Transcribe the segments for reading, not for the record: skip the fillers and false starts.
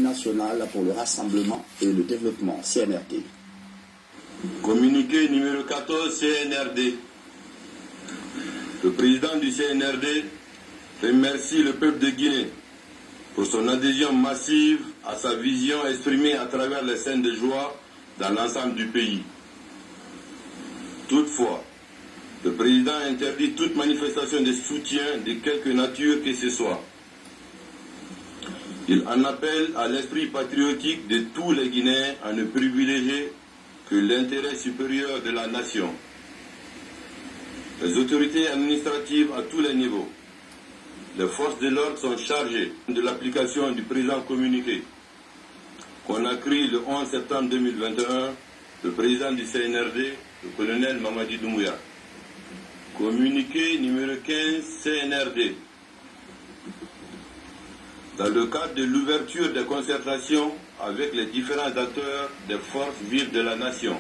nationale pour le rassemblement et le développement, CNRD. Communiqué numéro 14, CNRD. Le président du CNRD remercie le peuple de Guinée pour son adhésion massive à sa vision exprimée à travers les scènes de joie dans l'ensemble du pays. Toutefois, le président interdit toute manifestation de soutien de quelque nature que ce soit. Il en appelle à l'esprit patriotique de tous les Guinéens à ne privilégier que l'intérêt supérieur de la nation. Les autorités administratives à tous les niveaux, les forces de l'ordre sont chargées de l'application du présent communiqué. Conakry le 11 septembre 2021, le président du CNRD, le colonel Mamadi Doumbouya. Communiqué numéro 15, CNRD. Dans le cadre de l'ouverture des concertations avec les différents acteurs des forces vives de la nation,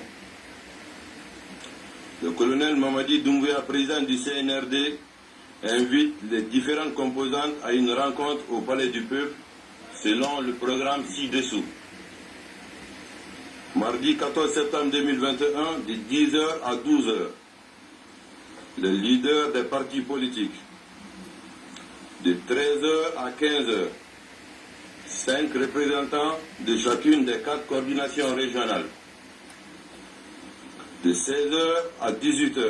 le colonel Mamadi Doumbouya, président du CNRD, invite les différentes composantes à une rencontre au Palais du Peuple selon le programme ci-dessous. Mardi 14 septembre 2021, de 10h à 12h. Les leaders des partis politiques. De 13h à 15h. 5 représentants de chacune des 4 coordinations régionales. De 16h à 18h.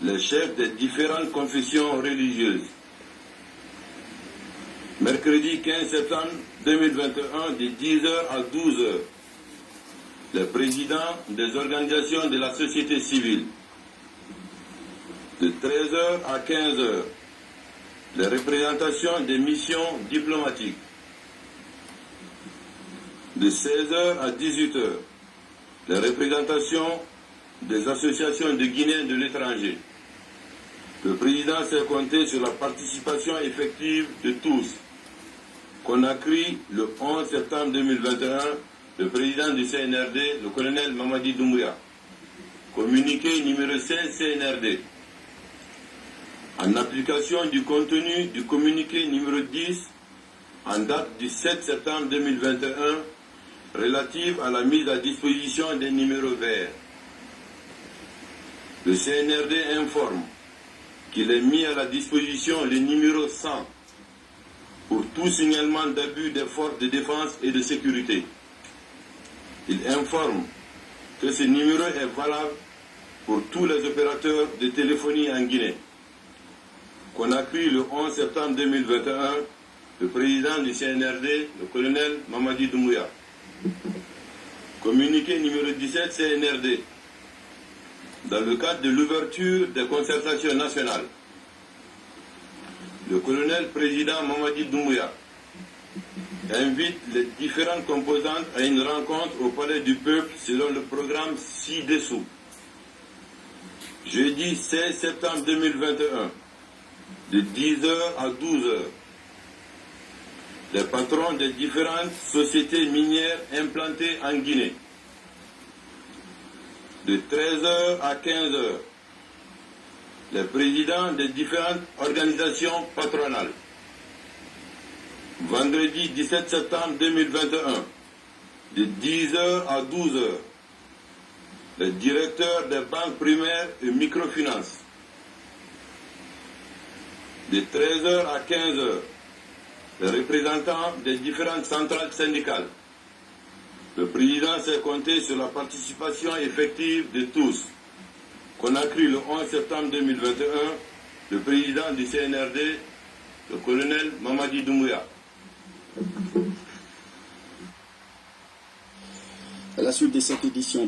Les chefs des différentes confessions religieuses. Mercredi 15 septembre 2021, de 10h à 12h. Les présidents des organisations de la société civile. De 13h à 15h. Les représentations des missions diplomatiques. De 16h à 18h. Les représentations des associations de Guinéens de l'étranger. Le président s'est compté sur la participation effective de tous. Conakry, le 11 septembre 2021, le président du CNRD, le colonel Mamadi Doumbouya. Communiqué numéro 16, CNRD. En application du contenu du communiqué numéro 10, en date du 7 septembre 2021, relative à la mise à disposition des numéros verts. Le CNRD informe qu'il est mis à la disposition le numéro 100 pour tout signalement d'abus des forces de défense et de sécurité. Il informe que ce numéro est valable pour tous les opérateurs de téléphonie en Guinée. Conakry, le 11 septembre 2021, le président du CNRD, le colonel Mamadi Doumbouya. Communiqué numéro 17, CNRD. Dans le cadre de l'ouverture des concertations nationales, le colonel président Mamadi Doumbouya invite les différentes composantes à une rencontre au Palais du Peuple selon le programme ci-dessous. Jeudi 16 septembre 2021, de 10h à 12h. Les patrons des différentes sociétés minières implantées en Guinée. De 13h à 15h. Les présidents des différentes organisations patronales. Vendredi 17 septembre 2021, de 10h à 12h. Les directeurs des banques primaires et microfinances. De 13h à 15h. Les représentants des différentes centrales syndicales. Le président s'est compté sur la participation effective de tous. Conakry, le 11 septembre 2021, le président du CNRD, le colonel Mamadi Doumbouya. À la suite de cette édition